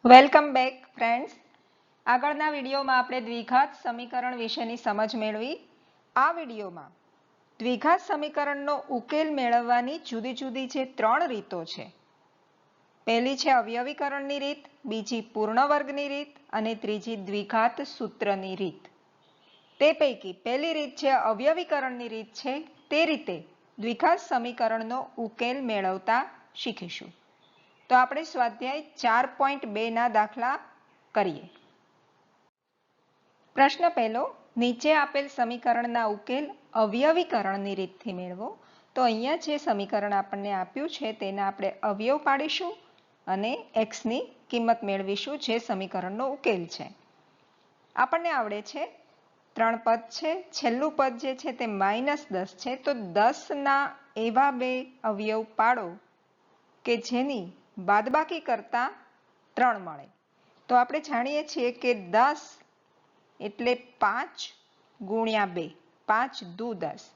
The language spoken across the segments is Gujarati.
Welcome back friends. આગળના વિડીયોમાં આપણે દ્વિઘાત સમીકરણ વિશેની સમજ મેળવી. આ વિડીયોમાં દ્વિઘાત સમીકરણનો ઉકેલ મેળવવાની જુદી જુદી જે 3 રીતો છે. પહેલી છે અવયવીકરણની રીત, બીજી પૂર્ણ વર્ગની રીત અને ત્રીજી દ્વિઘાત સૂત્રની રીત. તે પૈકી પહેલી રીત છે અવયવીકરણની રીત છે, તે રીતે દ્વિઘાત સમીકરણનો ઉકેલ મેળવતા શીખીશું. તો આપણે સ્વાધ્યાય 4.2 ના દાખલા કરીએ. પ્રશ્ન પહેલો, નીચે આપેલ સમીકરણના ઉકેલ અવયવીકરણની રીતથી મેળવો. તો અહીંયા જે સમીકરણ આપણને આપ્યું છે તેના આપણે અવયવ પાડીશું અને x ની કિંમત મેળવીશું, જે સમીકરણનો ઉકેલ છે. આપણને આવડે છે 3 પદ છે, છેલ્લું પદ જે છે તે -10 છે, તો 10 ના એવા બે અવયવ પાડો કે જેની બાદબાકી કરતા 3 મળે. તો આપણે જાણીએ છીએ કે 10 એટલે 5 ગુણ્યા 2, 5 દુ 10,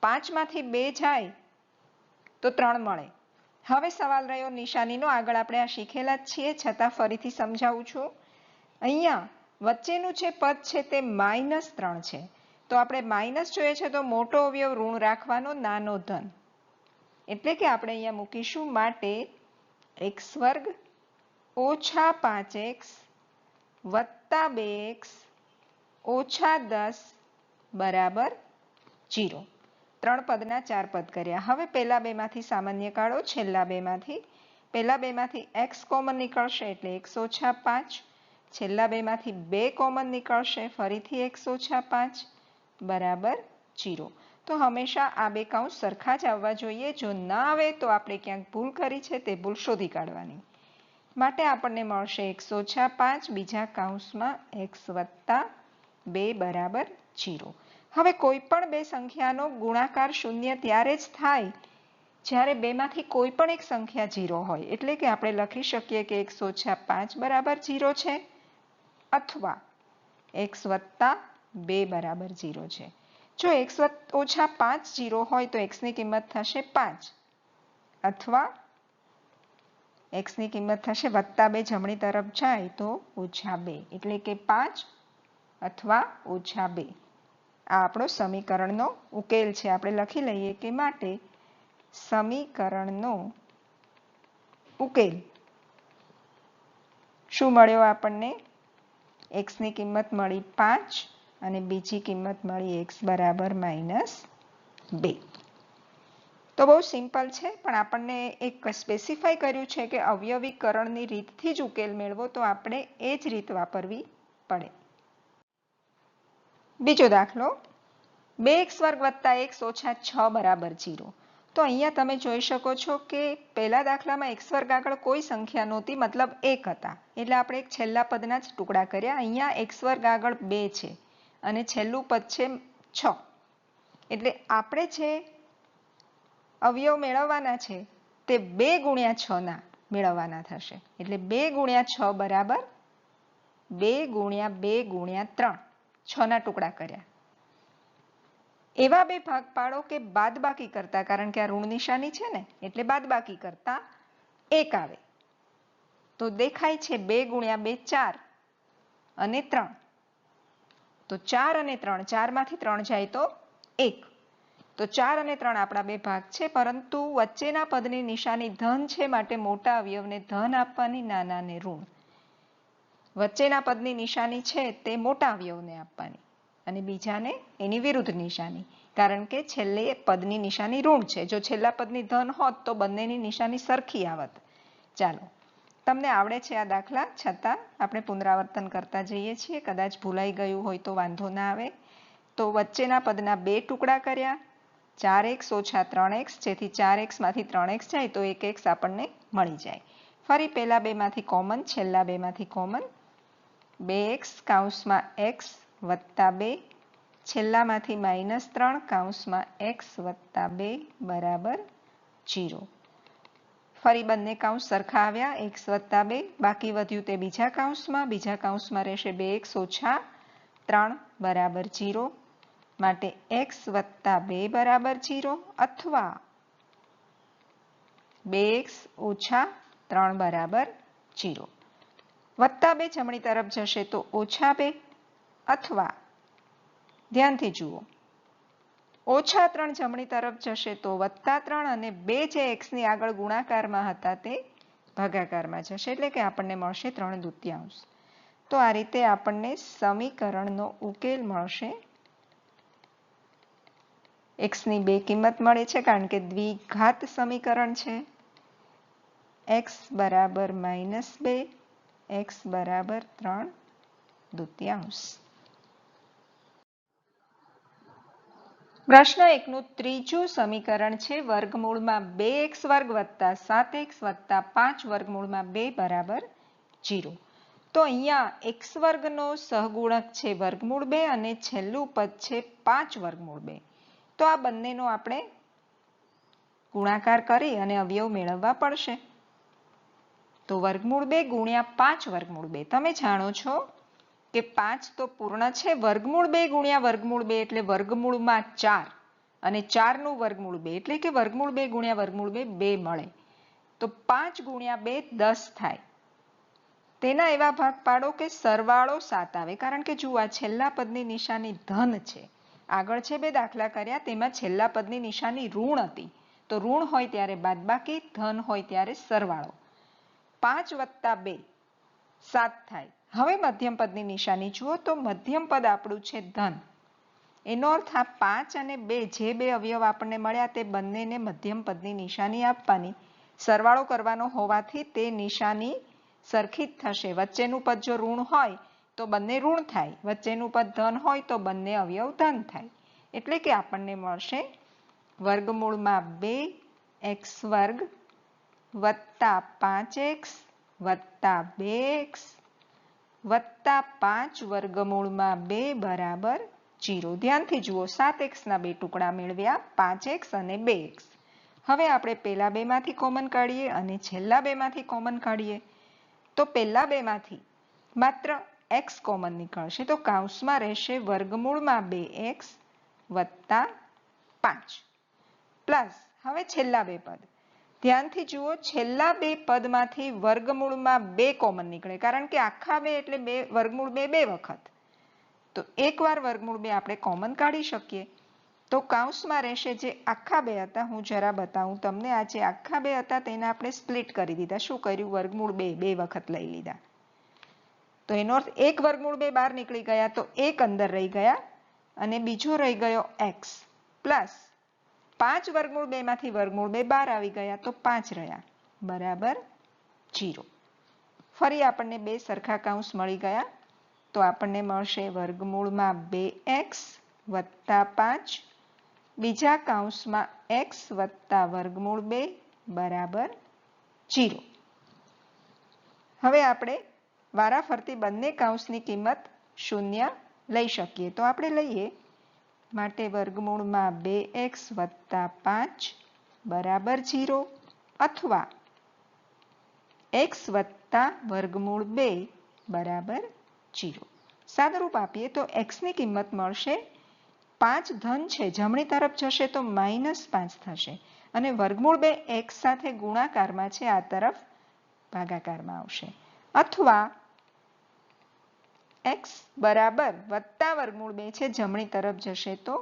5 માંથી 2 જાય તો 3 મળે. હવે સવાલ રહ્યો નિશાનીનો. આગળ આપણે આ શીખેલા જ છીએ, છતાં ફરીથી સમજાવું છું. અહીંયા વચ્ચેનું જે પદ છે તે -3 છે, તો આપણે માઇનસ જોઈએ છે તો મોટો અવયવ ઋણ રાખવાનો, નાનો ધન. એટલે કે આપણે અહીંયા મૂકીશું માટે x વર્ગ ઓછા 5x વત્તા 2x ઓછા 10 બરાબર 0. 3 પદના 4 પદ કર્યા. હવે પહેલા બેમાંથી સામાન્ય કાઢો, છેલ્લા બેમાંથી. પહેલા બેમાંથી x કોમન નીકળશે એટલે x ઓછા 5, છેલ્લા બેમાંથી 2 કોમન નીકળશે, ફરીથી x ઓછા 5 બરાબર 0. તો હંમેશા આ બે કૌંસ સરખા જ આવવા જોઈએ. જો ના આવે તો આપણે ક્યાંક ભૂલ કરી છે, તે ભૂલ શોધી કાઢવાની. માટે આપણને મળશે x ઓછા 5 બીજા કૌંસમાં x વત્તા 2 બરાબર 0. હવે કોઈ પણ બે સંખ્યાનો ગુણાકાર શૂન્ય ત્યારે જ થાય જ્યારે બેમાંથી કોઈ પણ એક સંખ્યા 0 હોય. એટલે કે આપણે લખી શકીએ કે x ઓછા 5 બરાબર 0 છે અથવા x વત્તા 2 બરાબર 0 છે. જો x ઓછા 5 0 હોય તો x ની કિંમત થશે 5 અથવા x ની કિંમત થશે વત્તા 2, જમણી તરફ જાય તો ઓછા 2, એટલે કે 5 અથવા ઓછા 2. આ આપણો સમીકરણનો ઉકેલ છે. આપણે લખી લઈએ કે માટે સમીકરણનો ઉકેલ શું મળ્યો આપણને? x ની કિંમત મળી 5 અને બીજી કિંમત મળી x બરાબર -2. તો બહુ સિમ્પલ છે, પણ આપણને એક સ્પેસિફાઈ કર્યું છે કે અવયવીકરણની રીતથી જ ઉકેલ મેળવો, તો આપણે એ જ રીત વાપરવી પડે. બીજો દાખલો, 2x વર્ગ વત્તા x ઓછા 6 બરાબર 0. તો અહીંયા તમે જોઈ શકો છો કે પહેલા દાખલામાં x વર્ગ આગળ કોઈ સંખ્યા નહોતી, મતલબ 1 હતા, એટલે આપણે એક છેલ્લા પદના જ ટુકડા કર્યા. અહીંયા x વર્ગ આગળ 2 છે અને છેલ્લું પદ છે 6, એટલે આપણે જે અવયવ મેળવવાના છે તે 2 ગુણ્યા 6 ના મેળવવાના થશે. એટલે 2 ગુણ્યા 6 બરાબર 2 ગુણ્યા 2 ગુણ્યા 3, 6 ના ટુકડા કર્યા. એવા બે ભાગ પાડો કે બાદબાકી કરતા, કારણ કે આ ઋણ નિશાની છે ને, એટલે બાદબાકી કરતા 1 આવે. તો દેખાય છે 2 ગુણ્યા 2 4 અને 3. તો 4 અને 3, 4 માંથી 3 જાય તો 1. તો 4 અને 3 આપણા બે ભાગ છે, પરંતુ વચ્ચેના પદની નિશાની ધન છે, માટે મોટા અવયવને ધન આપવાની, નાનાને ઋણ. વચ્ચેના પદની નિશાની છે તે મોટા અવયવને આપવાની અને બીજાને એની વિરુદ્ધ નિશાની, કારણ કે છેલ્લે પદની નિશાની ઋણ છે. જો છેલ્લા પદની ધન હોત તો બંનેની નિશાની સરખી આવત. ચાલો, તમને આવડે છે આ દાખલા, છતાં આપણે પુનરાવર્તન કરતા જઈએ છીએ. કદાચ ભૂલાઈ ગયું હોય તો વાંધો ના આવે. તો વચ્ચેના પદના 2 ટુકડા કર્યા, 4x ઓછા 3x, જેથી 4x માંથી 3x જાય તો 1x આપણને મળી જાય. ફરી પહેલા બેમાંથી કોમન, છેલ્લા બેમાંથી કોમન, 2x કૌંસમાં x વત્તા 2, છેલ્લામાંથી -3 કૌંસમાં x વત્તા 2 બરાબર 0. ફરી બંને કૌંસ સરખા આવ્યા, x વત્તા 2, બાકી વધ્યું તે બીજા કૌંસમાં રહેશે 2x ઓછા 3 બરાબર 0, માટે x વત્તા 2 બરાબર 0 અથવા 2x ઓછા 3 બરાબર 0. +2 જમણી તરફ જશે તો -2, અથવા ધ્યાનથી જુઓ, -3 જમણી તરફ જશે તો +3, અને 2 જે x ની આગળ ગુણાકારમાં હતા તે ભાગાકારમાં જશે, એટલે કે આપણને મળશે 3/2. તો આ રીતે આપણને સમીકરણનો ઉકેલ મળશે. x ની 2 કિંમત મળે છે કારણ કે દ્વિઘાત સમીકરણ છે. x બરાબર -2, x બરાબર 3/2. પ્રશ્ન 1 નું ત્રીજું સમીકરણ છે વર્ગમૂળમાં 2x² વત્તા 7x વત્તા 5 √ 2 = 0. તો અહીંયા x² નો સહગુણક છે √2 અને છેલ્લું પદ છે 5 √2. તો આ બંનેનો આપણે ગુણાકાર કરી અને અવયવ મેળવવા પડશે. તો √2 ગુણ્યા 5 √2. તમે જાણો છો કે 5 તો પૂર્ણ છે. √2 ગુણ્યા √2 એટલે વર્ગમૂળમાં 4, અને 4 નું √2 એટલે કે √2 ગુણ્યા √2 2 મળે. તો 5 ગુણ્યા 2 10 થાય. તેના એવા ભાગ પાડો કે સરવાળો 7 આવે, કારણ કે જુઓ આ છેલ્લા પદની નિશાની ધન છે. આગળ છે 2 દાખલા કર્યા, તેમાં છેલ્લા પદની નિશાની ઋણ હતી. તો ઋણ હોય ત્યારે બાદબાકી, ધન હોય ત્યારે સરવાળો. 5 વત્તા 2 7 થાય. હવે મધ્યમ પદની નિશાની જુઓ, તો મધ્યમ પદ આપણું છે ધન. એનો અર્થ આ 5 અને 2 જે બે અવયવ આપણને મળ્યા તે બંનેને મધ્યમ પદની નિશાની આપવાની. સરવાળો કરવાનો હોવાથી તે નિશાની સરખી જ થશે. વચ્ચેનું પદ જો ઋણ હોય તો બંને ઋણ થાય, વચ્ચેનું પદ ધન હોય તો બંને અવયવ ધન થાય. એટલે કે આપણને મળશે વર્ગમૂળમાં 2x² વત્તા 5x વત્તા 2x વત્તા 5 વર્ગમૂળમાં 2 બરાબર 0. ધ્યાનથી જુઓ, 7x ના 2 ટુકડા મેળવ્યા, 5x અને 2x. હવે આપણે પહેલા બેમાંથી કોમન કાઢીએ અને છેલ્લા બેમાંથી કોમન કાઢીએ. તો પહેલા બેમાંથી માત્ર x કોમન નીકળશે, તો કૌંસમાં રહેશે વર્ગમૂળમાં 2x વત્તા 5 પ્લસ હવે છેલ્લા બે પદ. ધ્યાનથી જુઓ, છેલ્લા બે પદમાંથી વર્ગમૂળમાં 2 કોમન નીકળે, કારણ કે આખા 2 એટલે વર્ગમૂળ 2 2 વખત. તો એકવાર વર્ગમૂળ 2 આપણે કોમન કાઢી શકીએ. તો કૌંસમાં રહેશે જે આખા 2 હતા, હું જરા બતાવું તમને. આ જે આખા 2 હતા તેને આપણે સ્પ્લિટ કરી દીધા. શું કર્યું? વર્ગમૂળ 2 2 વખત લઈ લીધા. તો એનો અર્થ એક વર્ગમૂળ 2 બહાર નીકળી ગયા, તો એક અંદર રહી ગયા અને બીજો રહી ગયો x, પ્લસ 5 વર્ગમૂળ 2 માંથી વર્ગમૂળ 2 બહાર આવી ગયા, તો 5 રહ્યા બરાબર 0. ફરી આપણને બે સરખા કૌંસ મળી ગયા. તો આપણને મળશે વર્ગમૂળમાં 2x વત્તા 5, બીજા કૌંસમાં x વત્તા વર્ગમૂળ 2 બરાબર 0. હવે આપણે વારાફરતી બંને કૌંસની કિંમત 0 લઈ શકીએ. તો આપણે લઈએ. માટે વર્ગમૂળમાં 2x વત્તા 5 બરાબર 0, અથવા x વત્તા વર્ગમૂળ 2 બરાબર 0. સાદુરૂપ આપીએ તો x ની કિંમત મળશે 5 ધન છે, જમણી તરફ જશે તો -5 થશે, અને વર્ગમૂળ 2 x સાથે ગુણાકારમાં છે, આ તરફ ભાગાકારમાં આવશે. અથવા x બરાબર વત્તા વર્ગમૂળ 2 છે, જમણી તરફ જશે તો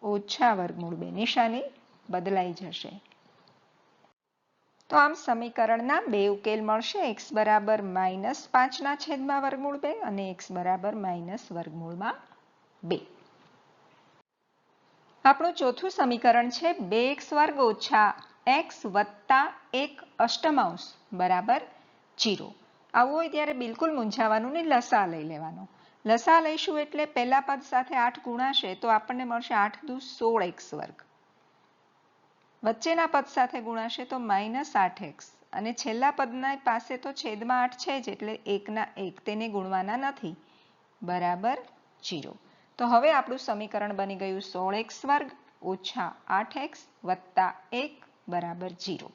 ઓછા વર્ગમૂળ 2, નિશાની બદલાઈ જશે. તો આમ સમીકરણના બે ઉકેલ મળશે. x બરાબર -5 ના છેદમાં વર્ગમૂળ 2 અને x બરાબર -વર્ગમૂળમાં 2. આપણું ચોથું સમીકરણ છે 2x² ઓછા x વત્તા 1 અષ્ટમાંશ બરાબર 0. આવું હોય ત્યારે બિલકુલ મૂંઝાવાનું નહીં, લસા લઈ લેવાનો. લસા લઈશું એટલે પહેલા પદ સાથે 8 ગુણાશે તો આપણને મળશે 8 દુ 16x². વચ્ચેના પદ સાથે ગુણાશે તો -8x, અને છેલ્લા પદના પાસે તો છેદમાં 8 છે જ, એટલે 1 ના 1 તેને ગુણવાના નથી, બરાબર 0. તો હવે આપણું સમીકરણ બની ગયું 16x² ઓછા 8x વત્તા 1 બરાબર 0.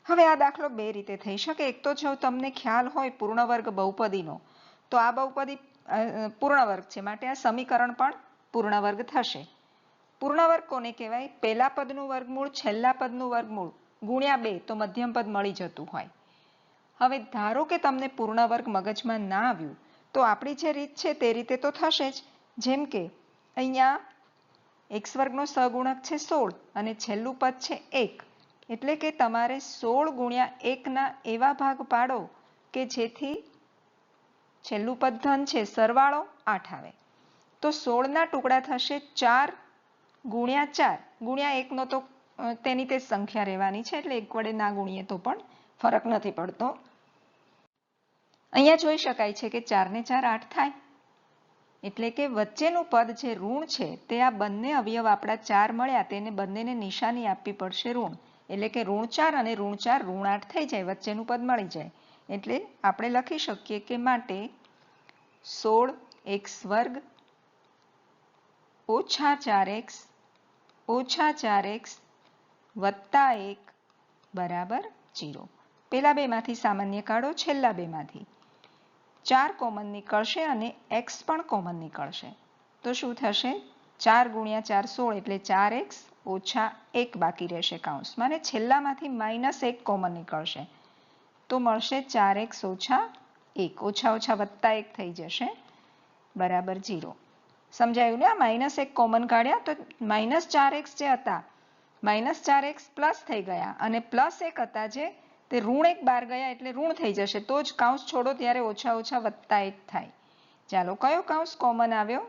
હવે આ દાખલો બે રીતે થઈ શકે. એક તો જો તમને ખ્યાલ હોય પૂર્ણ વર્ગ બહુપદીનો, તો આ બહુપદી પૂર્ણ વર્ગ છે, માટે આ સમીકરણ પણ પૂર્ણ વર્ગ થશે. પૂર્ણ વર્ગ કોને કહેવાય? પહેલા પદનું વર્ગમૂળ છેલ્લા પદનું વર્ગમૂળ ગુણ્યા 2, તો મધ્યમ પદ મળી જતું હોય. હવે ધારો કે તમને પૂર્ણ વર્ગ મગજમાં ના આવ્યું તો આપણી જે રીત છે તે રીતે તો થશે જ. જેમ કે અહીંયા x વર્ગનો સહગુણક છે 16 અને છેલ્લું પદ છે 1, એટલે કે તમારે 16 ગુણ્યા 1ના એવા ભાગ પાડો કે જેથી છેલ્લું પદ ધન છે, સરવાળો 8 આવે. તો 16ના ટુકડા થશે 4 ગુણ્યા 4 ગુણ્યા 1નો તો તેની તે સંખ્યા રહેવાની છે, એટલે 1 વડે ના ગુણીએ તો પણ ફરક નથી પડતો. અહીંયા જોઈ શકાય છે કે 4 ને 4 8 થાય, એટલે કે વચ્ચેનું પદ જે ઋણ છે તે આ બંને અવયવ આપણા 4 મળ્યા તેને બંનેને નિશાની આપવી પડશે ઋણ, એટલે કે ઋણ 4 અને ઋણ 4 ઋણ 8 થઈ જાય, વચ્ચેનું પદ મળી જાય. એટલે આપણે લખી શકીએ કે માટે 16x વર્ગ ઓછા 4x ઓછા 4x વત્તા 1 બરાબર 0. પેલા બેમાંથી સામાન્ય કાઢો, છેલ્લા બેમાંથી 4 કોમન નીકળશે અને x પણ કોમન નીકળશે. તો શું થશે? 4 ગુણ્યા 4 16 એટલે 4x ઓછા 1 બાકી રહેશે કૌંસમાં, અને છેલ્લામાંથી -1 કોમન નીકળશે તો મળશે 4x ઓછા 1, ઓછા ઓછા વત્તા 1 થઈ જશે બરાબર 0. સમજાયું ને? આ -1 કોમન કાઢ્યા તો -4x જે હતા -4x પ્લસ થઈ ગયા અને +1 હતા જે તે ઋણ 1 બહાર ગયા એટલે ઋણ થઈ જશે, તો જ કૌંસ છોડો ત્યારે ઓછા ઓછા વત્તા 1 થાય. ચાલો કયો કૌંસ કોમન આવ્યો?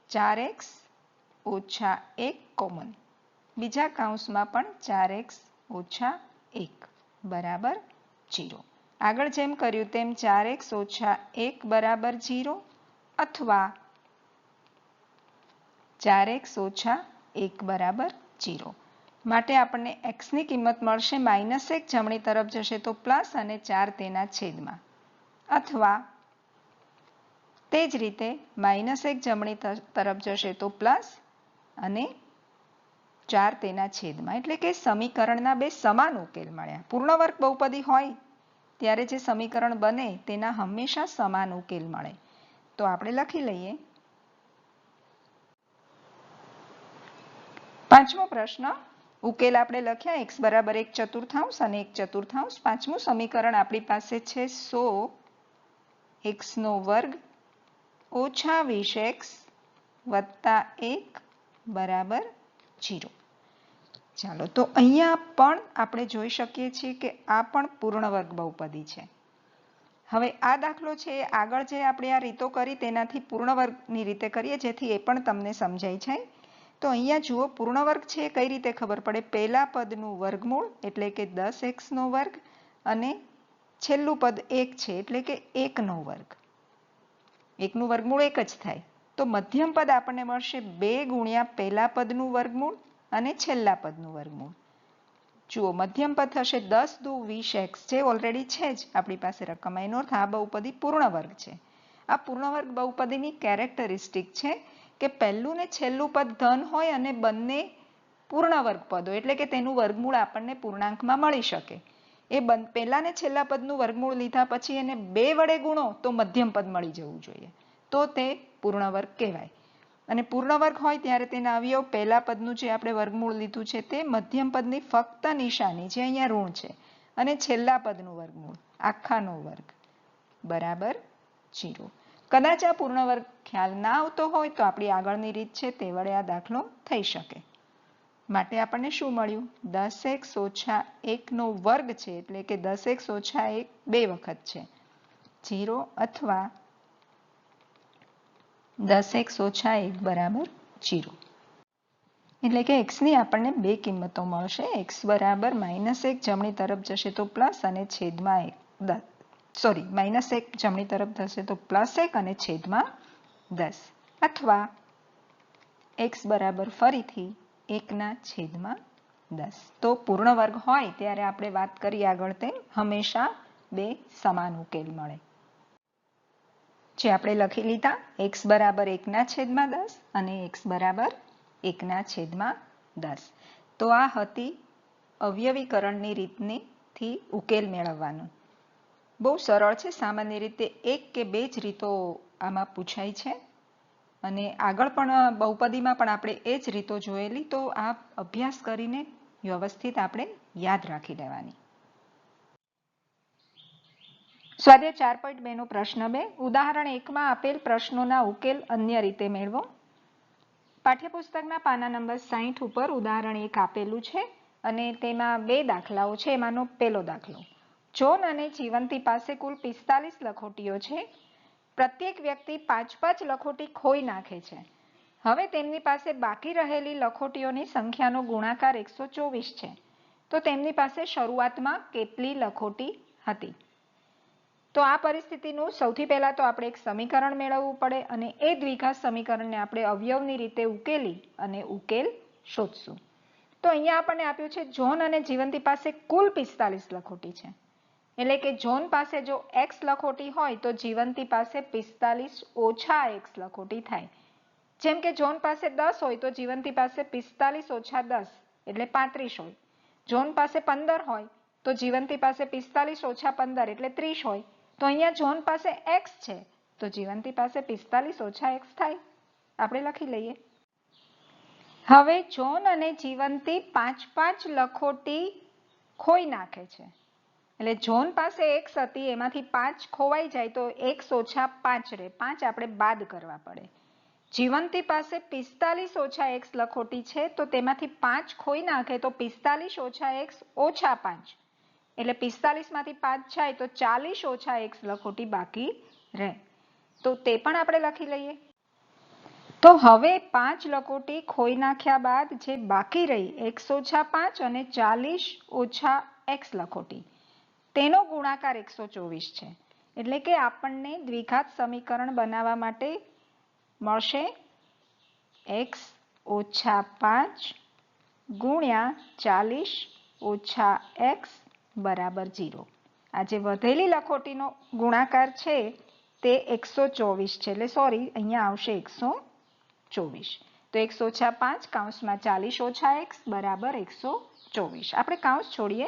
4x ઓછા 1 કોમન. બીજા કૌંસમાં પણ 4x ઓછા 1 બરાબર 0. આગળ જેમ કર્યું તેમ 4x ઓછા 1 બરાબર 0 અથવા 4x ઓછા 1 બરાબર 0. માટે આપણને x ની કિંમત મળશે -1 જમણી તરફ જશે તો પ્લસ અને 4 તેના છેદમાં, અથવા તે જ રીતે -1 જમણી તરફ જશે તો પ્લસ અને 4 તેના છેદમાં, એટલે કે સમીકરણના બે સમાન ઉકેલ મળ્યા. પૂર્ણ વર્ગ બહુપદી હોય ત્યારે જે સમીકરણ બને તેના હંમેશા સમાન ઉકેલ મળે. તો આપણે લખી લઈએ. પાંચમો પ્રશ્ન, ઉકેલ આપણે લખ્યા x બરાબર 1/4 અને 1/4. પાંચમું સમીકરણ આપણી પાસે છે 100x નો વર્ગ ઓછા 20x વત્તા 1 બરાબર 0. ચાલો તો અહીંયા પણ આપણે જોઈ શકીએ છીએ કે આ પણ પૂર્ણ વર્ગ બહુપદી છે. હવે આ દાખલો છે આગળ જે આપણે આ રીતો કરી તેનાથી પૂર્ણ વર્ગની રીતે કરીએ જેથી એ પણ તમને સમજાય છે. તો અહીંયા જુઓ પૂર્ણ વર્ગ છે કઈ રીતે ખબર પડે? પહેલા પદનું વર્ગમૂળ એટલે કે 10x નો વર્ગ અને છેલ્લું પદ 1 છે એટલે કે 1 નો વર્ગ. 1 નું વર્ગમૂળ 1 જ થાય. તો મધ્યમ પદ આપણને મળશે 2 ગુણ્યા પહેલા પદનું વર્ગમૂળ અને છેલ્લા પદનું વર્ગમૂળ. જુઓ મધ્યમ પદ થશે 10 દુ 20x જે ઓલરેડી છે જ આપણી પાસે રકમ, એનો અર્થ આ બહુપદી પૂર્ણ વર્ગ છે. આ પૂર્ણ વર્ગ બહુપદીની કેરેક્ટરિસ્ટિક છે કે પહેલું ને છેલ્લું પદ ધન હોય અને બંને પૂર્ણ વર્ગ પદો, એટલે કે તેનું વર્ગમૂળ આપણને પૂર્ણાંકમાં મળી શકે. એ પહેલા ને છેલ્લા પદનું વર્ગમૂળ લીધા પછી એને 2 વડે ગુણો તો મધ્યમ પદ મળી જવું જોઈએ, તો તે પૂર્ણ વર્ગ કહેવાય. અને પૂર્ણ વર્ગ હોય ત્યારે તેના અવયવ પહેલા પદનું જે આપણે વર્ગમૂળ લીધું છે તે મધ્યમ પદની ફક્ત નિશાની જે અહીંયા ઋણ છે અને છેલ્લા પદનું વર્ગમૂળ આખાનો વર્ગ બરાબર 0. કદાચ આ પૂર્ણ વર્ગ ખ્યાલ ના આવતો હોય તો આપણી આગળની રીત છે તે વડે આ દાખલો થઈ શકે. માટે આપણને શું મળ્યું? 10x ઓછા 1 નો વર્ગ છે એટલે કે 10x ઓછા 1 2 વખત છે 0 અથવા 10x ઓછા 1 બરાબર 0. એટલે કે x ની આપણને બે કિંમતો મળશે. x બરાબર -1 જમણી તરફ જશે તો પ્લસ અને છેદમાં 1 -1 જમણી તરફ જશે તો +1 અને છેદમાં 10, અથવા x બરાબર ફરીથી 1/10. તો પૂર્ણ વર્ગ હોય ત્યારે આપણે વાત કરી આગળ તેમ હંમેશા બે સમાન ઉકેલ મળે. જે આપણે લખી લીધા x બરાબર 1/10 અને x બરાબર 1/10. તો આ હતી અવયવીકરણની રીતથી ઉકેલ મેળવવાનું. બહુ સરળ છે. સામાન્ય રીતે એક કે બે જ રીતો આમાં પૂછાય છે અને આગળ પણ બહુપદીમાં પણ આપણે એ જ રીતો જોયેલી, તો આ અભ્યાસ કરીને વ્યવસ્થિત આપણે યાદ રાખી લેવાની. સ્વાધ્યાય 4.2 નો પ્રશ્ન 2 ઉદાહરણ 1 માં આપેલ પ્રશ્નોના ઉકેલ અન્ય રીતે મેળવો. પાઠ્યપુસ્તકના પાના નંબર 60 ઉપર ઉદાહરણ 1 આપેલું છે અને તેમાં 2 દાખલાઓ છે. એમાંનો પહેલો દાખલો, જોન અને જીવંતી પાસે કુલ 45 લખોટીઓ છે. પ્રત્યેક વ્યક્તિ 5-5 લખોટી ખોઈ નાખે છે. હવે તેમની પાસે બાકી રહેલી લખોટીઓની સંખ્યાનો ગુણાકાર 124 છે. તો તેમની પાસે શરૂઆતમાં કેટલી લખોટી હતી? તો આ પરિસ્થિતિનું સૌથી પહેલા તો આપણે એક સમીકરણ મેળવવું પડે અને એ દ્વિઘાત સમીકરણને આપણે અવયવની રીતે ઉકેલી અને ઉકેલ શોધશું. તો અહીંયા આપણને આપ્યું છે જોન અને જીવંતી પાસે કુલ 45 લખોટી છે. એટલે કે જોન પાસે જો x લખોટી હોય તો જીવંતી પાસે 45 ઓછા x લખોટી થાય. જેમ કે જોન પાસે 10 હોય તો જીવંતી પાસે 45 ઓછા 10 એટલે 35 હોય. જોન પાસે 15 હોય તો જીવંતી પાસે 45 ઓછા 15 એટલે 30 હોય. તો અહીંયા જોન પાસે x છે તો જીવંતી પાસે 45 ઓછા x થાય. આપણે લખી લઈએ. હવે જોન અને જીવંતી 5-5 લખોટી ખોઈ નાખે છે. એટલે જોન પાસે x હતી એમાંથી 5 ખોવાઈ જાય તો x ઓછા 5 રહે. 5 આપણે બાદ કરવા પડે. જીવંતી પાસે 45 ઓછા x લખોટી છે તો તેમાંથી 5 ખોઈ નાખે તો 45 ઓછા x ઓછા 5 એટલે 45 માંથી 5 જાય તો 40 ઓછા x લખોટી બાકી રહે. તો તે પણ આપણે લખી લઈએ. તો હવે 5 લખોટી ખોઈ નાખ્યા બાદ જે બાકી રહી x ઓછા 5 અને 40 ઓછા x લખોટી તેનો ગુણાકાર 124 છે. એટલે કે આપણને દ્વિઘાત સમીકરણ બનાવવા માટે મળશે x ઓછા 5 ગુણ્યા 40 ઓછા x બરાબર 0. આ જે વધેલી લખોટીનો ગુણાકાર છે તે 124 છે. એટલે સોરી, અહીંયા આવશે 124. તો x ઓછા 5 કૌંસમાં 40 ઓછા x બરાબર 124. આપણે કૌંસ છોડીએ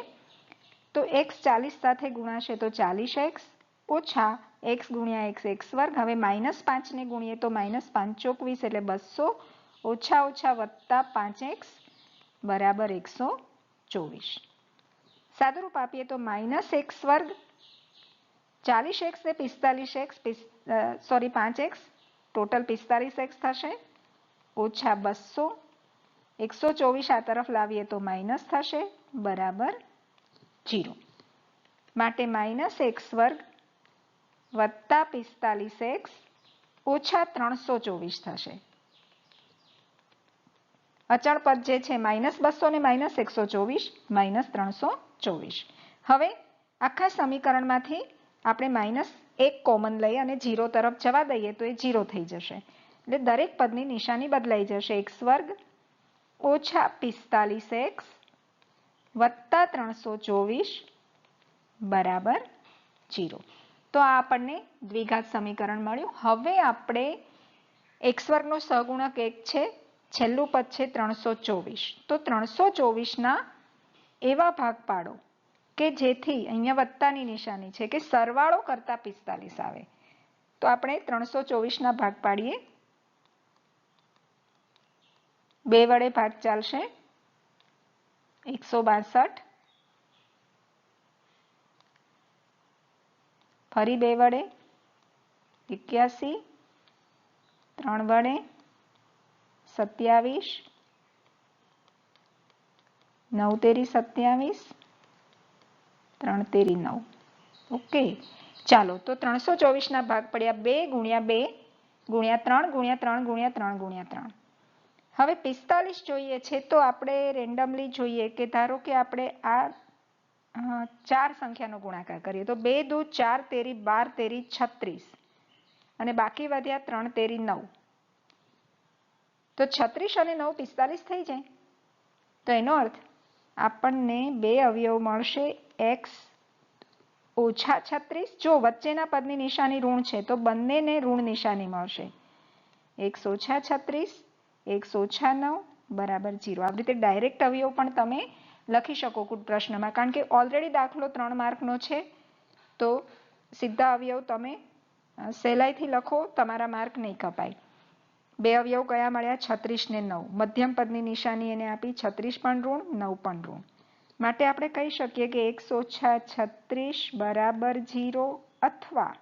તો x 40 સાથે ગુણાશે તો 40x ઓછા x ગુણ્યા x વર્ગ. હવે -5 ને ગુણીએ તો -5 24 એટલે 200 ઓછા ઓછા વત્તા 5x બરાબર 124. સાદુરૂપ આપીએ તો -x વર્ગ 40x ને 45x sorry 5x total 45x થશે ઓછા 200 124 આ તરફ લાવીએ તો માઇનસ થશે બરાબર 0. માટે -x વર્ગ વત્તા 45x ઓછા 324 થશે. અચળ પદ જે છે -200 ને -124 -324. હવે આખા સમીકરણમાંથી આપણે -1 કોમન લઈ અને 0 તરફ જવા દઈએ તો એ 0 થઈ જશે. એટલે દરેક પદની નિશાની બદલાઈ જશે. x વર્ગ ઓછા 45x વત્તા 324 બરાબર 0. તો આ આપણને દ્વિઘાત સમીકરણ મળ્યું. હવે આપણે x વર્ગનો સહગુણક 1 છે, છેલ્લું પદ છે 324. તો 324ના એવા ભાગ પાડો કે જેથી અહીંયા વત્તાની નિશાની છે કે સરવાળો કરતા 45 આવે. તો આપણે 324ના ભાગ પાડીએ. 2 વડે ભાગ ચાલશે 162. ફરી 2 વડે 81. 3 વડે 27. 9 તેરી 27. 3 તેરી 9. ઓકે, ચાલો તો 324ના ભાગ પડ્યા 2 ગુણ્યા 2 ગુણ્યા 3 ગુણ્યા 3 ગુણ્યા 3 ગુણ્યા 3. હવે 45 જોઈએ છે તો આપણે રેન્ડમલી જોઈએ કે ધારો કે આપણે આ 4 સંખ્યાનો ગુણાકાર કરીએ તો 2 દુ 4 તેરી 12 તેરી 36 અને બાકી વધ્યા 3 તેરી 9. તો 36 અને 9 45 થઈ જાય. તો એનો અર્થ આપણને 2 અવયવ મળશે x ઓછા 36. જો વચ્ચેના પદની નિશાની ઋણ છે તો બંનેને ઋણ નિશાની મળશે. x ઓછા 36 x ઓછા 9 બરાબર 0. આવી રીતે ડાયરેક્ટ અવયવ પણ તમે લખી શકો પ્રશ્નમાં, કારણ કે ઓલરેડી દાખલો 3 માર્કનો છે તો સીધા અવયવ તમે સહેલાઈથી લખો, તમારા માર્ક નહીં કપાય. 2 અવયવ કયા મળ્યા? 36 ને 9. મધ્યમ પદની નિશાની એને આપી, 36 પણ ઋણ 9 પણ ઋણ. માટે આપણે કહી શકીએ કે x ઓછા 36 બરાબર 0 અથવા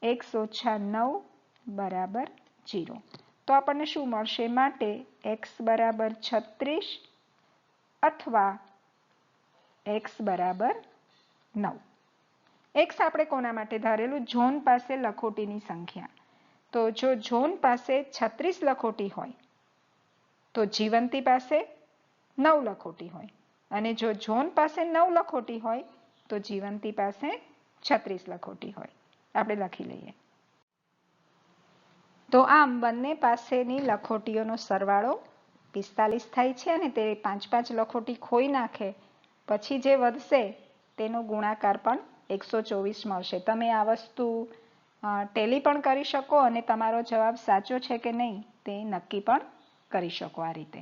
x ઓછા 9 બરાબર 0. તો આપણને શું મળશે? માટે x બરાબર 36 અથવા x બરાબર 9. x આપણે કોના માટે ધારેલું? ઝોન પાસે લખોટીની સંખ્યા. તો જો ઝોન પાસે 36 લખોટી હોય તો જીવંતી પાસે 9 લખોટી હોય, અને જો ઝોન પાસે 9 લખોટી હોય તો જીવંતી પાસે 36 લખોટી હોય. આપણે લખી લઈએ. તો આમ બંને પાસેની લખોટીઓનો સરવાળો 45 થાય છે, અને તે 5-5 લખોટી ખોઈ નાખે પછી જે વધશે તેનો ગુણાકાર પણ 124 મળશે. તમે આ વસ્તુ ટેલી પણ કરી શકો અને તમારો જવાબ સાચો છે કે નહીં તે નક્કી પણ કરી શકો આ રીતે.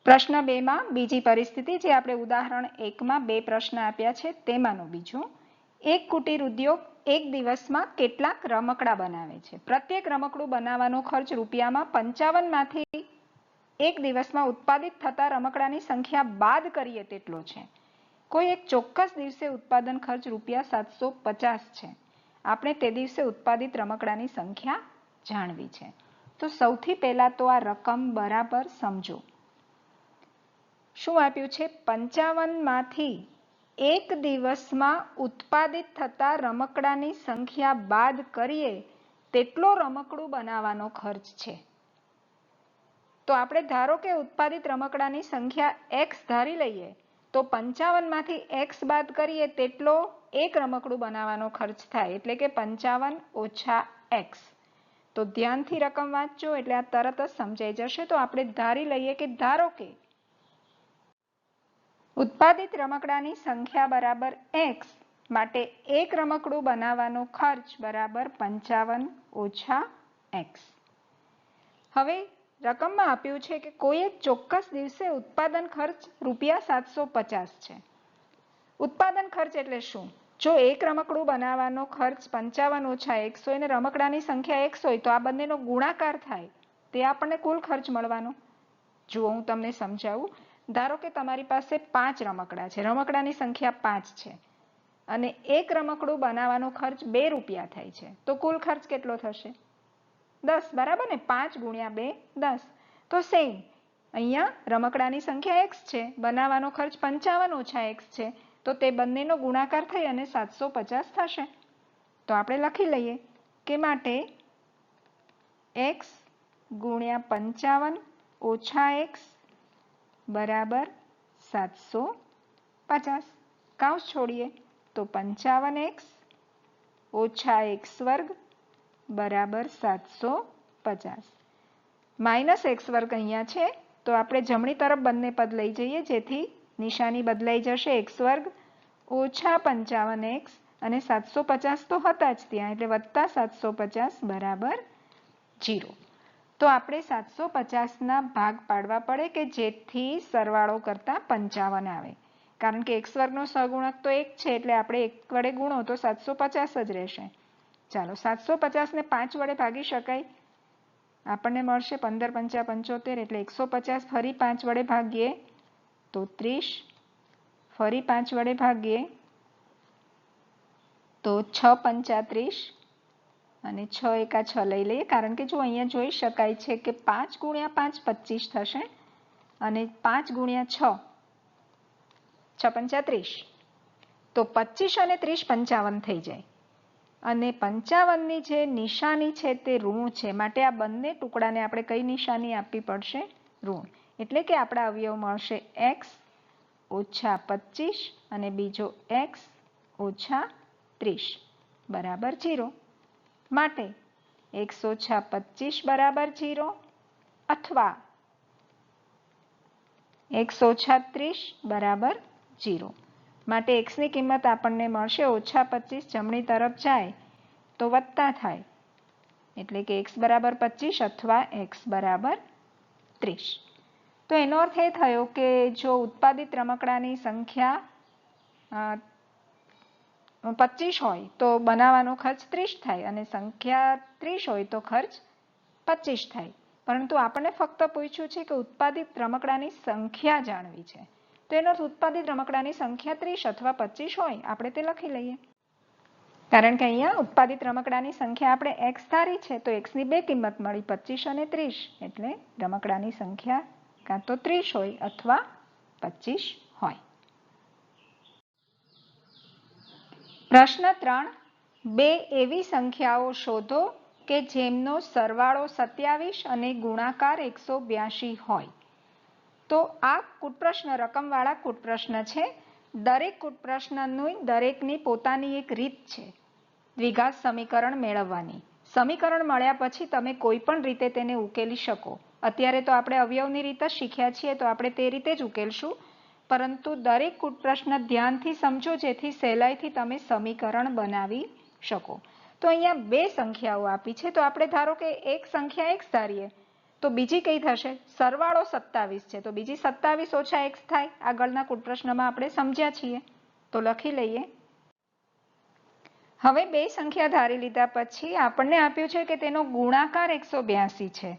પ્રશ્ન 2 માં બીજી પરિસ્થિતિ, જે આપણે ઉદાહરણ 1 માં 2 પ્રશ્ન આપ્યા છે તેમાંનો બીજો. એક કુટીર ઉદ્યોગ એક દિવસમાં કેટલાક રમકડા બનાવે છે. પ્રત્યેક રમકડું બનાવવાનો ખર્ચ રૂપિયામાં 55 માંથી એક દિવસમાં ઉત્પાદિત થતા રમકડાની સંખ્યા બાદ કરીએ તેટલો છે. કોઈ એક ચોક્કસ દિવસે ઉત્પાદન ખર્ચ રૂપિયા 750 છે. આપણે તે દિવસે ઉત્પાદિત રમકડાની સંખ્યા જાણવી છે. તો સૌથી પહેલા તો આ રકમ બરાબર સમજો. શું આપ્યું છે? 55 માંથી એક દિવસમાં ઉત્પાદિત થતા રમકડાની સંખ્યા બાદ કરીએ તેટલો રમકડું બનાવવાનો ખર્ચ છે. તો આપણે ધારો કે ઉત્પાદિત રમકડાની સંખ્યા x ધારી લઈએ, તો 55 માંથી x બાદ કરીએ તેટલો એક રમકડું બનાવવાનો ખર્ચ થાય, એટલે કે 55 ઓછા x. તો ધ્યાનથી રકમ વાંચજો એટલે આ તરત જ સમજાઈ જશે. તો આપણે ધારી લઈએ કે ધારો કે ઉત્પાદિત રમકડાની સંખ્યા બરાબર x, માટે એક રમકડું બનાવવાનો ખર્ચ બરાબર 55 ઓછા x. હવે રકમમાં આપ્યું છે કે કોઈ એક ચોક્કસ દિવસે ઉત્પાદન ખર્ચ રૂપિયા 750 છે. ઉત્પાદન ખર્ચ એટલે શું? જો એક રમકડું બનાવવાનો ખર્ચ 55 ઓછા x હોય અને રમકડાની સંખ્યા x હોય તો આ બંનેનો ગુણાકાર થાય તે આપણને કુલ ખર્ચ મળવાનો. જુઓ હું તમને સમજાવું. ધારો કે તમારી પાસે 5 રમકડા છે, રમકડાની સંખ્યા 5 છે અને એક રમકડું બનાવવાનો ખર્ચ 2 રૂપિયા થાય છે, તો કુલ ખર્ચ કેટલો થશે? 10, બરાબર ને? 5 ગુણ્યા 2 10. તો સેમ અહીંયા રમકડાની સંખ્યા x છે, બનાવવાનો ખર્ચ 55 ઓછા x છે, તો તે બંનેનો ગુણાકાર થઈ અને 750 થશે. તો આપણે લખી લઈએ કે માટે x ગુણ્યા 55 ઓછા x બરાબર 750. કાઉન્સ છોડીએ તો 55x ઓછા x વર્ગ બરાબર 750. માઇનસ x વર્ગ અહીંયા છે તો આપણે જમણી તરફ બંને પદ લઈ જઈએ જેથી નિશાની બદલાઈ જશે. x વર્ગ ઓછા 55x અને 750 તો હતા જ ત્યાં એટલે વત્તા 750 બરાબર 0. તો આપણે 750ના ભાગ પાડવા પડે કે જેથી સરવાળો કરતા 55 આવે, કારણ કે x વર્ગનો સહગુણક તો 1 છે એટલે આપણે 1 વડે ગુણો તો 750 જ રહેશે. ચાલો 750 ને 5 વડે ભાગી શકાય, આપણને મળશે 15 પંચા 75 એટલે 150. ફરી 5 વડે ભાગીએ તો 30, ફરી 5 વડે ભાગીએ તો 6 પંચા 30 અને 6 એકા 6 લઈ લઈએ, કારણ કે જો અહીંયા જોઈ શકાય છે કે 5 ગુણ્યા 5 25 થશે અને 5 ગુણ્યા 6 6 પંચા 30, તો 25 અને 30 55 થઈ જાય અને 55ની જે નિશાની છે તે ઋણ છે, માટે આ બંને ટુકડાને આપણે કઈ નિશાની આપવી પડશે? ઋણ. એટલે કે આપણા અવયવ મળશે x ઓછા 25 અને બીજો x ઓછા 30 બરાબર 0. માટે x ઓછા 25 બરાબર 0 અથવા x ઓછા 30 બરાબર 0. માટે x ની કિંમત આપણને મળશે ઓછા 25, જમણી તરફ જાય તો વત્તા થાય એટલે કે x બરાબર 25 અથવા x બરાબર 30. તો એનો અર્થ એ થયો કે જો ઉત્પાદિત રમકડાની સંખ્યા 25 હોય તો બનાવવાનો ખર્ચ 30 થાય અને સંખ્યા 30 હોય તો ખર્ચ 25 થાય. પરંતુ આપણને ફક્ત પૂછ્યું છે કે ઉત્પાદિત રમકડાની સંખ્યા જાણવી છે. તો તો એનો ઉત્પાદિત રમકડાની સંખ્યા 30 અથવા 25 હોય. આપણે તે લખી લઈએ. કારણ કે અહીંયા ઉત્પાદિત રમકડાની સંખ્યા આપણે x ધારી છે, તો x ની બે કિંમત મળી, 25 અને 30. એટલે રમકડાની સંખ્યા કાં તો 30 હોય અથવા 25 હોય. પ્રશ્ન 3. બે એવી સંખ્યાઓ શોધો કે જેમનો સરવાળો 27 અને ગુણાકાર 182 હોય. તો આ કૂટ પ્રશ્ન રકમવાળા કૂટ પ્રશ્ન છે. દરેક કૂટ પ્રશ્નની દરેકની પોતાની એક રીત છે દ્વિઘાત સમીકરણ મેળવવાની. સમીકરણ મળ્યા પછી તમે કોઈ પણ રીતે તેને ઉકેલી શકો. અત્યારે તો આપણે અવયવની રીત જ શીખ્યા છીએ, તો આપણે તે રીતે જ ઉકેલશું. પરંતુ દરેક કૂટ પ્રશ્ન ધ્યાનથી સમજો, જેથી સહેલાઈથી તમે સમીકરણ બનાવી શકો. તો અહીંયા બે સંખ્યાઓ આપી છે, તો આપણે ધારો કે એક સંખ્યા x ધારીએ, તો બીજી કઈ થશે? સરવાળો 27 છે, તો બીજી 27 ઓછા x થાય. આગળના કૂટ પ્રશ્નમાં આપણે સમજ્યા છીએ, તો લખી લઈએ. હવે બે સંખ્યા ધારી લીધા પછી આપણને આપ્યું છે કે તેનો ગુણાકાર 182 છે.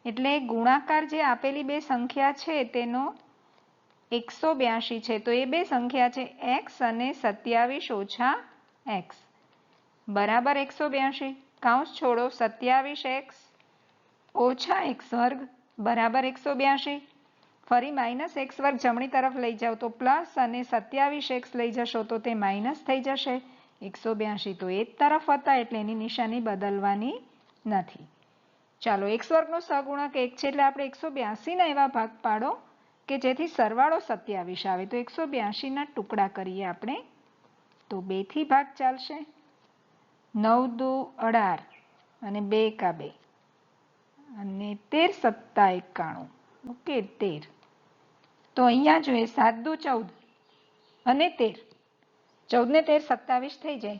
એટલે ગુણાકાર જે આપેલી બે સંખ્યા છે તેનો 182 છે. તો એ બે સંખ્યા છે x અને 27 ઓછા x બરાબર 182. કૌંસ છોડો, 27x ઓછા x વર્ગ બરાબર 182. ફરી માઇનસ x વર્ગ જમણી તરફ લઈ જાઓ તો પ્લસ, અને 27x લઈ જશો તો તે માઇનસ થઈ જશે. 182 તો એ જ તરફ હતા, એટલે એની નિશાની બદલવાની નથી. ચાલો, x વર્ગનો સહગુણક 1 છે, એટલે આપણે 182 ના એવા ભાગ પાડો કે જેથી સરવાળો 27 આવે. તો 182 ના ટુકડા કરીએ આપણે, તો 2 થી ભાગ ચાલશે. 9 દુ 18 અને 2 એકા 2 અને 13 સત્તા 91. ઓકે, 13. તો અહીંયા જોઈએ 7 દુ 14 અને 13. 14 ને 13 27 થઈ જાય.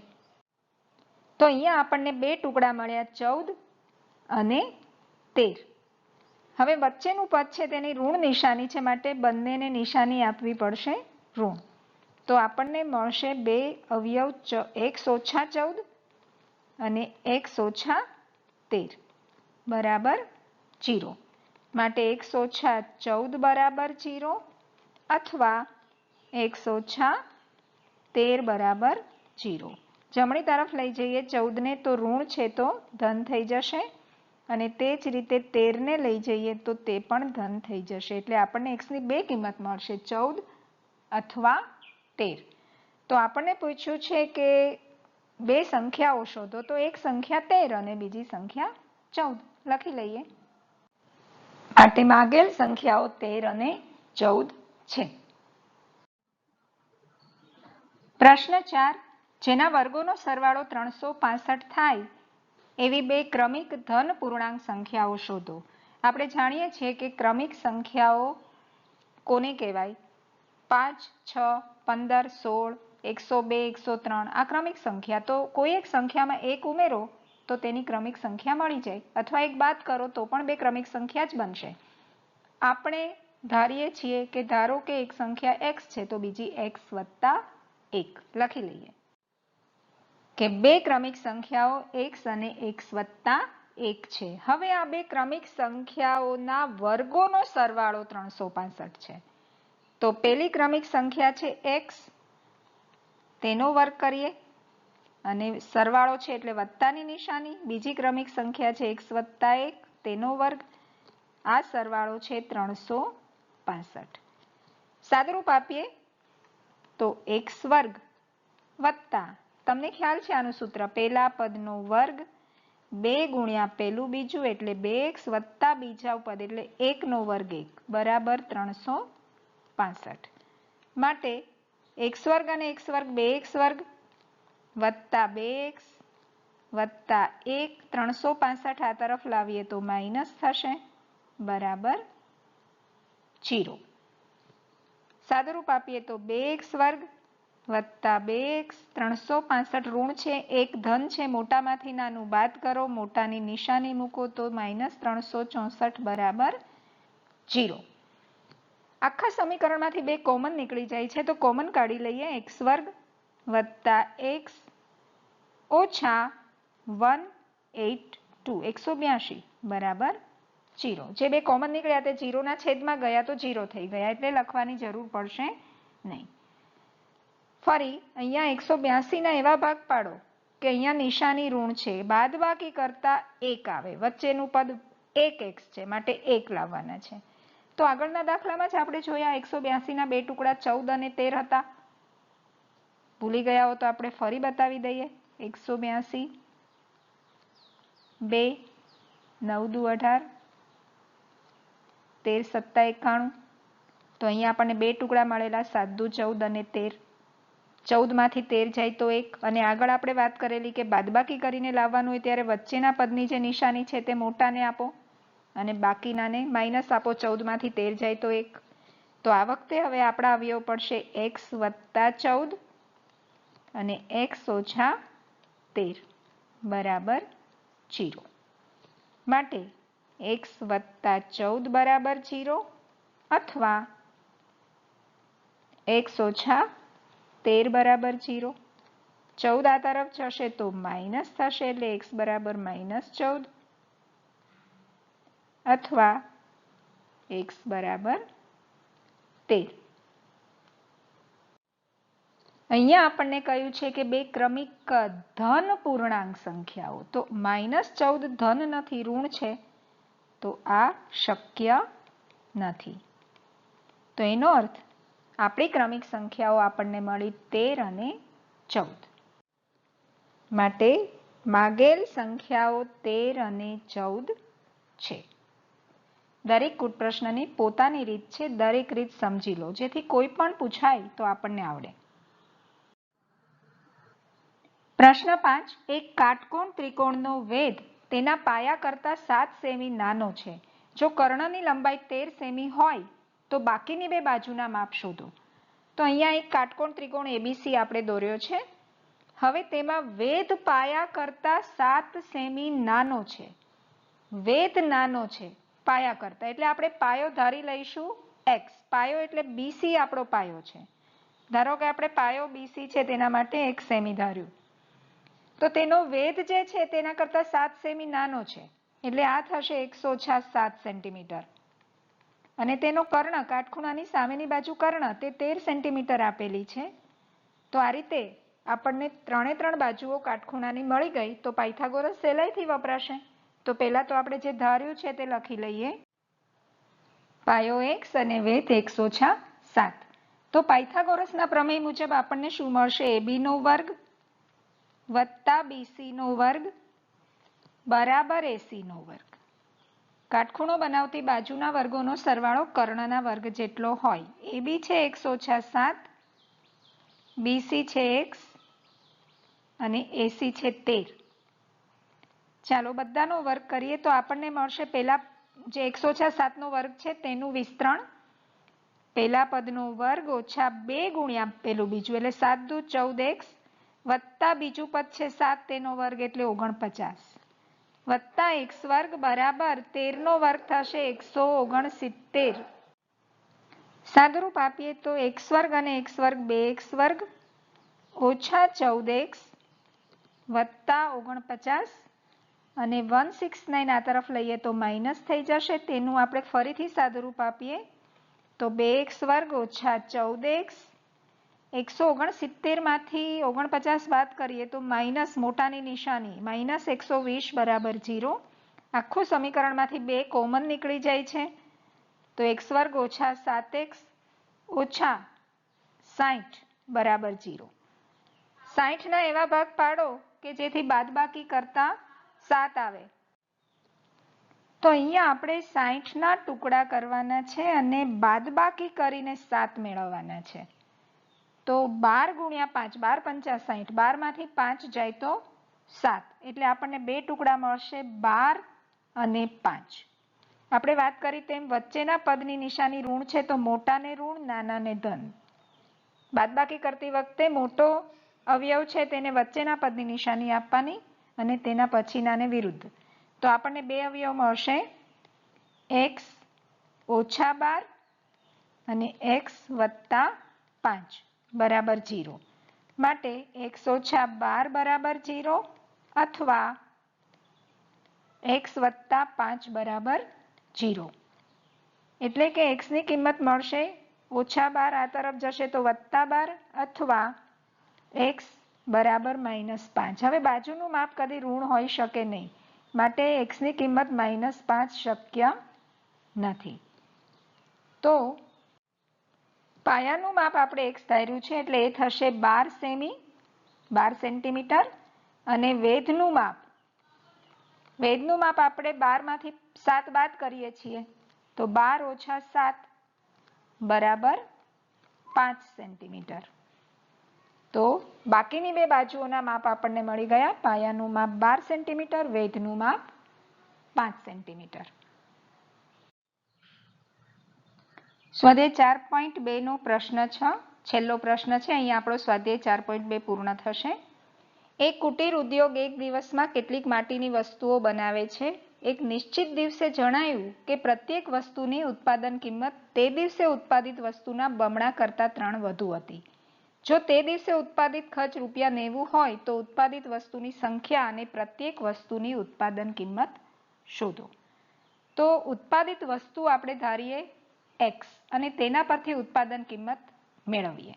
તો અહીંયા આપણને બે ટુકડા મળ્યા, 14 અને 13. હવે વચ્ચેનું પદ છે તેની ઋણ નિશાની છે, માટે બંનેને નિશાની આપવી પડશે ઋણ. તો આપણને મળશે બે અવયવ x ઓછા 14 અને x ઓછા 13 બરાબર 0. માટે x ઓછા 14 બરાબર 0 અથવા x ઓછા 13 બરાબર 0. જમણી તરફ લઈ જઈએ 14 ને તો ઋણ છે તો ધન થઈ જશે, અને તે જ રીતે 13 ને લઈ જઈએ તો તે પણ ધન થઈ જશે. એટલે આપણને x ની બે કિંમત મળશે, 14 અથવા 13. તો આપણને પૂછ્યું છે કે બે સંખ્યાઓ શોધો, તો એક સંખ્યા 13 અને બીજી સંખ્યા 14. લખી લઈએ. માટે માગેલ સંખ્યાઓ 13 અને 14 છે. પ્રશ્ન 4. જેના વર્ગોનો સરવાળો 365 થાય એવી બે ક્રમિક ધન પૂર્ણાંક સંખ્યાઓ શોધો. આપણે જાણીએ છીએ કે ક્રમિક સંખ્યાઓ કોને કહેવાય? 5, 6, 15, 16, 102, 103 આ ક્રમિક સંખ્યા. તો કોઈ એક સંખ્યામાં એક ઉમેરો તો તેની ક્રમિક સંખ્યા મળી જાય, અથવા એક બાદ કરો તો પણ બે ક્રમિક સંખ્યા જ બનશે. આપણે ધારીએ છીએ કે ધારો કે એક સંખ્યા x છે તો બીજી x વત્તા 1. લખી લઈએ કે બે ક્રમિક સંખ્યાઓ x અને x વત્તા 1 છે. હવે આ બે ક્રમિક સંખ્યાઓના વર્ગોનો સરવાળો 365 છે. તો પેલી ક્રમિક સંખ્યા છે x, તેનો વર્ગ કરીએ, અને સરવાળો છે એટલે વત્તાની નિશાની. બીજી ક્રમિક સંખ્યા છે x વત્તા 1, તેનો વર્ગ. આ સરવાળો છે 365. સાદુરૂપ આપીએ તો x વર્ગ વત્તા, તમને ખ્યાલ છે આનું સૂત્ર, પેલા પદનો વર્ગ 2 ગુણ્યા પેલું બીજું એટલે 2x વત્તા બીજા પદ એટલે 1 નો વર્ગ 1 બરાબર 365. માટે x વર્ગ અને x વર્ગ 2x વર્ગ વત્તા 2x વત્તા 1 365 આ તરફ લાવીએ તો માઇનસ થશે બરાબર 0. સાદુરૂપ આપીએ તો 2x વર્ગ વત્તા 2x 365 ઋણ છે, એક ધન છે, મોટામાંથી નાનું બાદ કરો, મોટાની નિશાની મૂકો તો માઇનસ 364 બરાબર 0. આખા સમીકરણમાંથી બે કોમન નીકળી જાય છે, તો કોમન કાઢી લઈએ. x વર્ગ વત્તા x ઓછા 182 182 બરાબર 0. જે બે કોમન નીકળ્યા તે 0 ના છેદમાં ગયા તો 0 થઈ ગયા, એટલે લખવાની જરૂર પડશે નહીં. ફરી અહીંયા 182 ના એવા ભાગ પાડો કે અહીંયા નિશાની ઋણ છે, બાદબાકી કરતા 1 આવે, વચ્ચેનું પદ 1x છે માટે 1 લાવવાના છે. તો આગળના દાખલામાં જ આપણે જોયા 182 ના બે ટુકડા 14 અને 13 હતા. ભૂલી ગયા હો તો આપણે ફરી બતાવી દઈએ. 182 2 9 દુ 18 13 સત્તા 91. તો અહીંયા આપણને બે ટુકડા મળેલા 7 દુ 14 અને 13. 14 માંથી 13 જાય તો 1, અને આગળ આપણે વાત કરેલી કે બાદબાકી કરીને લાવવાનું હોય ત્યારે વચ્ચેના પદની જે નિશાની છે તે મોટાને આપો અને બાકીનાને માઇનસ આપો. 14 માંથી 13 જાય તો 1. તો આ વખતે હવે આપણા અવયવ પડશે x વત્તા 14 અને x ઓછા 13 બરાબર 0. માટે x વત્તા 14 બરાબર 0 અથવા x ઓછા 13 બરાબર 0. 14 આ તરફ જશે તો માઇનસ થશે એટલે x બરાબર -14 અથવા x બરાબર 13. અહીંયા આપણને કહ્યું છે કે બે ક્રમિક ધન પૂર્ણાંક સંખ્યાઓ, તો -14 ધન નથી ઋણ છે, તો આ શક્ય નથી. તો એનો અર્થ આપણી ક્રમિક સંખ્યાઓ આપણને મળી 13 અને 14. માટે માગેલ સંખ્યાઓ 13 અને 14 છે. દરેક કૂટ પ્રશ્નની પોતાની રીત છે, દરેક રીત સમજી લો જેથી કોઈ પણ પૂછાય તો આપણને આવડે. પ્રશ્ન 5. એક કાટકોણ ત્રિકોણનો વેધ તેના પાયા કરતા 7 સેમી નાનો છે. જો કર્ણની લંબાઈ 13 સેમી હોય તો બાકીની બે બાજુના માપ શોધો. તો અહીંયા એક કાટકોણ ત્રિકોણ ABC આપણે દોર્યો છે. હવે તેમાં વેધ પાયા કરતા 7 સેમી નાનો છે. વેધ નાનો છે પાયા કરતા, એટલે આપણે પાયો ધારી લઈશું x. પાયો એટલે BC આપણો પાયો છે. ધારો કે આપણે પાયો BC છે તેના માટે 1 સેમી ધાર્યું, તો તેનો વેધ જે છે તેના કરતા 7 સેમી નાનો છે, એટલે આ થશે 1 ઓછા 7 સેન્ટીમીટર. અને તેનો કર્ણ, કાટખૂણાની સામેની બાજુ કર્ણ, તે 13 સેન્ટીમીટર આપેલી છે. તો આ રીતે આપણને 3 બાજુઓ કાટખૂણાની મળી ગઈ. તો પાયથાગોરસ સહેલાઈથી વપરાશે. તો પહેલા તો આપણે જે ધાર્યું છે તે લખી લઈએ. પાયો x અને વેધ 1 ઓછા 7. તો પાયથાગોરસના પ્રમેય મુજબ આપણને શું મળશે? AB નો વર્ગ વત્તા BC નો વર્ગ બરાબર AC નો વર્ગ. કાટખૂણો બનાવતી બાજુના વર્ગોનો સરવાળો કર્ણના વર્ગ જેટલો હોય. AB છે 1 ઓછા 7, BC છે x અને AC છે 13. ચાલો બધાનો વર્ગ કરીએ તો આપણને મળશે પહેલા જે 1 ઓછા 7 નો વર્ગ છે તેનું વિસ્તરણ, પહેલા પદનો વર્ગ ઓછા 2 ગુણ્યા પેલું બીજું એટલે 7 દુ 14x વત્તા બીજું પદ છે 7 તેનો વર્ગ એટલે 49 વત્તા x વર્ગ બરાબર 13 નો વર્ગ થશે 169. સાદુરૂપ આપીએ તો x વર્ગ અને x વર્ગ 2x વર્ગ ઓછા 14x વત્તા 49 અને 169 આ તરફ લઈએ તો માઇનસ થઈ જશે. તેનું આપણે ફરીથી સાદુરૂપ આપીએ તો 2x વર્ગ ઓછા 14x 169 માંથી 49 બાદ કરીએ તો માઇનસ મોટાની નિશાની -120 બરાબર 0. આખું સમીકરણમાંથી 2 કોમન નીકળી જાય છે. તો x વર્ગ ઓછા 7x ઓછા 60 બરાબર 0. 60 ના એવા ભાગ પાડો કે જેથી બાદબાકી કરતા 7 આવે. તો અહીંયા આપણે 60 ના ટુકડા કરવાના છે અને બાદબાકી કરીને 7 મેળવવાના છે. તો 12 ગુણ્યા 5, 12 પંચા 60, 12 માંથી 5 જાય તો 7, એટલે આપણને બે ટુકડા મળશે 12 અને 5. આપણે વાત કરી તેમ વચ્ચેના પદની નિશાની ઋણ છે તો મોટાને ઋણ, નાનાને ધન. બાદબાકી કરતી વખતે મોટો અવયવ છે તેને વચ્ચેના પદની નિશાની આપવાની અને તેના પછીનાને વિરુદ્ધ. તો આપણને બે અવયવ મળશે x ઓછા 12 અને x વત્તા 5 બરાબર 0. માટે x ઓછા 12 બરાબર 0 અથવા x વત્તા 5 બરાબર 0 એટલે કે x ની કિંમત મળશે -12 આ તરફ જશે તો +12 અથવા x બરાબર -5. હવે બાજુનું માપ કદી ઋણ હોઈ શકે નહીં માટે x ની કિંમત -5 શક્ય નથી. તો પાયાનું માપ આપણે x ધાર્યું છે એટલે એ થશે 12 સેન્ટીમીટર અને વેધનું માપ આપણે 12 માંથી 7 બાદ કરીએ છીએ તો 12 - 7 બરાબર 5 સેન્ટીમીટર. તો બાકીની બે બાજુઓના માપ આપણને મળી ગયા. પાયાનું માપ 12 સેન્ટીમીટર, વેધનું માપ 5 સેન્ટીમીટર. સ્વાધ્યાય 4.2 નો પ્રશ્ન 6 છેલ્લો પ્રશ્ન છે. અહીંયા આપણો સ્વાધ્યાય 4.2 પૂર્ણ થશે. એક કુટીર ઉદ્યોગ એક દિવસમાં કેટલીક માટીની વસ્તુઓ બનાવે છે. એક નિશ્ચિત દિવસે જણાયું કે પ્રત્યેક વસ્તુની ઉત્પાદન કિંમત તે દિવસે ઉત્પાદિત વસ્તુના બમણા કરતાં 3 વધુ હતી. જો તે દિવસે ઉત્પાદિત ખર્ચ ₹90 હોય તો ઉત્પાદિત વસ્તુની સંખ્યા અને પ્રત્યેક વસ્તુની ઉત્પાદન કિંમત શોધો. તો ઉત્પાદિત વસ્તુ આપણે ધારીએ x અને તેના પરથી ઉત્પાદન કિંમત મેળવીએ.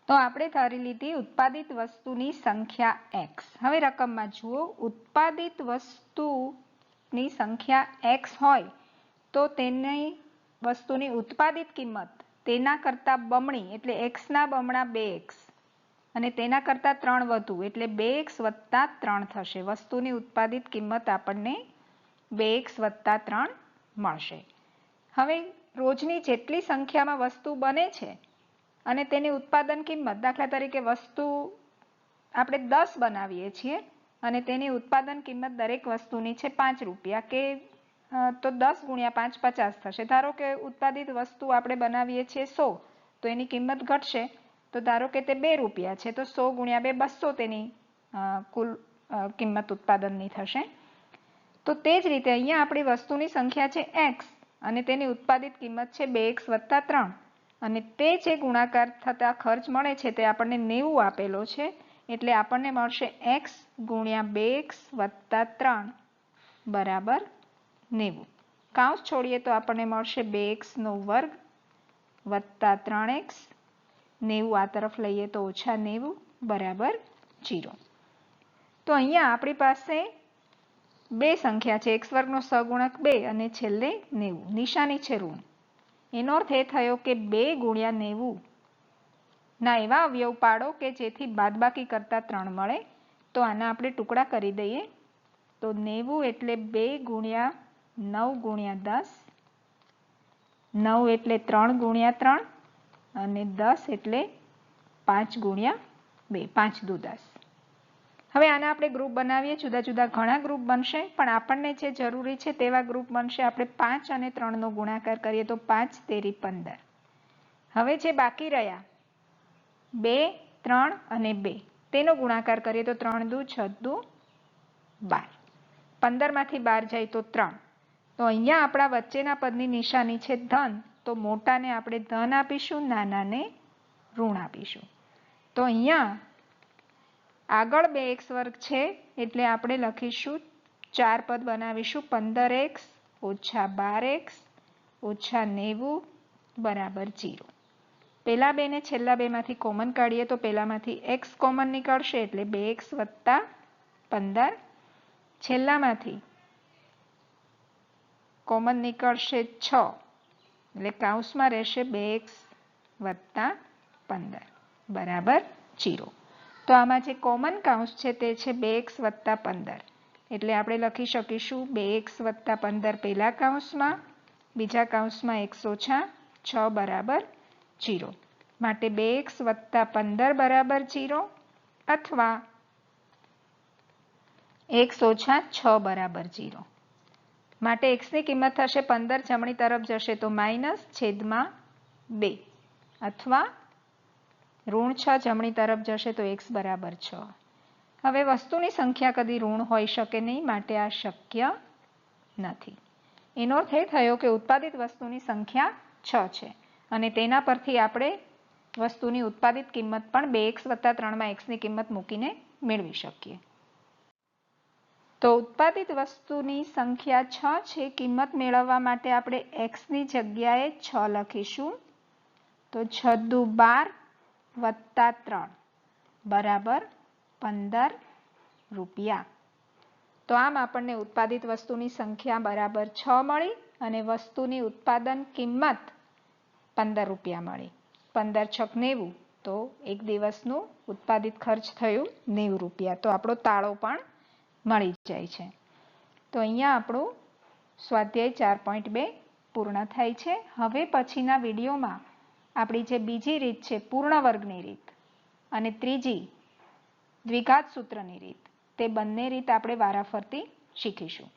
તો આપણે ધારી લીધી ઉત્પાદિત વસ્તુની સંખ્યા x. હવે રકમમાં જુઓ, ઉત્પાદિત વસ્તુની સંખ્યા x હોય તો તેની વસ્તુની ઉત્પાદિત કિંમત તેના કરતાં બમણી એટલે x ના બમણા 2x અને તેના કરતાં 3 વધુ એટલે 2x + 3 થશે. વસ્તુની ઉત્પાદિત કિંમત આપણને 2x + 3 મળશે. હવે રોજની જેટલી સંખ્યામાં વસ્તુ બને છે અને તેની ઉત્પાદન કિંમત, દાખલા તરીકે વસ્તુ આપણે 10 બનાવીએ છીએ અને તેની ઉત્પાદન કિંમત દરેક વસ્તુની છે ₹5 કે તો 10 × 5 50 થશે. ધારો કે ઉત્પાદિત વસ્તુ આપણે બનાવીએ છીએ 100 તો એની કિંમત ઘટશે. તો ધારો કે તે ₹2 છે તો 100 × 2 200 તેની કુલ કિંમત ઉત્પાદનની થશે. તો તે જ રીતે અહીંયા આપણી વસ્તુની સંખ્યા છે x અને તેની ઉત્પાદિત કિંમત છે 2x + 3 અને તે જે ગુણાકાર થતા ખર્ચ મળે છે તે આપણને 90 આપેલો છે એટલે આપણને મળશે x × 2x + 3 બરાબર 90. કાઉન્સ છોડીએ તો આપણને મળશે 2x² + 3x 90 આ તરફ લઈએ તો -90 બરાબર 0. તો અહીંયા આપણી પાસે બે સંખ્યા છે, x² નો સહગુણક 2 અને છેલ્લે 90. નિશાની છે ઋણ. એનો અર્થ એ થયો કે 2 × 90 ના એવા અવયવ પાડો કે જેથી બાદબાકી કરતા 3 મળે. તો આના આપણે ટુકડા કરી દઈએ તો 90 એટલે 2 × 9 × 10, 9 એટલે 3 × 3 અને 10 એટલે 5 × 2, 5 દુ 10. હવે આના આપણે ગ્રુપ બનાવીએ. જુદા જુદા ઘણા ગ્રુપ બનશે પણ આપણને જે જરૂરી છે તેવા ગ્રુપ બનશે. આપણે 5 અને 3 નો ગુણાકાર કરીએ તો 5 તેરી 15. હવે જે બાકી રહ્યા 2, 3 અને 2 તેનો ગુણાકાર કરીએ તો 3 દુ 6 દુ 12. 15 માંથી 12 જાય તો 3. તો અહીંયા આપણા વચ્ચેના પદની નિશાની છે ધન. તો મોટાને આપણે ધન આપીશું, નાનાને ઋણ આપીશું. તો અહીંયા આગળ 2x² છે એટલે આપણે લખીશું 4 પદ બનાવીશું. 15x - 12x - 90 બરાબર 0. પેલા બે ને છેલ્લા બે માંથી કોમન કાઢીએ તો પેલામાંથી x કોમન નીકળશે એટલે 2x + 15. છેલ્લામાંથી કોમન નીકળશે 6 એટલે કાઉન્સમાં રહેશે 2x + 15 બરાબર 0. તો આમાં જે કોમન કાઉન્સ છે તે છે 2x + 15 એટલે આપણે લખી શકીશું 2x + 15 પહેલા કાઉન્સમાં, બીજા કાઉન્સમાં x - 6 બરાબર 0. માટે 2x + 15 બરાબર 0 અથવા x - 6 બરાબર 0. માટે x ની કિંમત થશે 15 જમણી તરફ જશે તો -/2 અથવા -6 જમણી તરફ જશે તો x બરાબર 6. હવે વસ્તુની સંખ્યા કદી ઋણ હોઈ શકે નહીં માટે આ શક્ય નથી. એનો અર્થ એ થયો કે ઉત્પાદિત વસ્તુની સંખ્યા 6 છે અને તેના પરથી આપણે વસ્તુની ઉત્પાદિત કિંમત પણ 2x + 3 માં x ની કિંમત મૂકીને મેળવી શકીએ. તો ઉત્પાદિત વસ્તુની સંખ્યા 6 છે. કિંમત મેળવવા માટે આપણે એક્સની જગ્યાએ 6 લખીશું. તો 6 દુ 12 વત્તા 3 બરાબર 15 રૂપિયા. તો આમ આપણને ઉત્પાદિત વસ્તુની સંખ્યા બરાબર 6 મળી અને વસ્તુની ઉત્પાદન કિંમત 15 રૂપિયા મળી. 15 છક 90, તો એક દિવસનું ઉત્પાદિત ખર્ચ થયું 90 રૂપિયા. તો આપણો તાળો પણ મળી જાય છે. તો અહીંયા આપણું સ્વાધ્યાય 4.2 પૂર્ણ થાય છે. હવે પછીના વિડીયોમાં આપણી જે બીજી રીત છે પૂર્ણ વર્ગની રીત અને ત્રીજી દ્વિઘાત સૂત્રની રીત, તે બંને રીત આપણે વારાફરતી શીખીશું.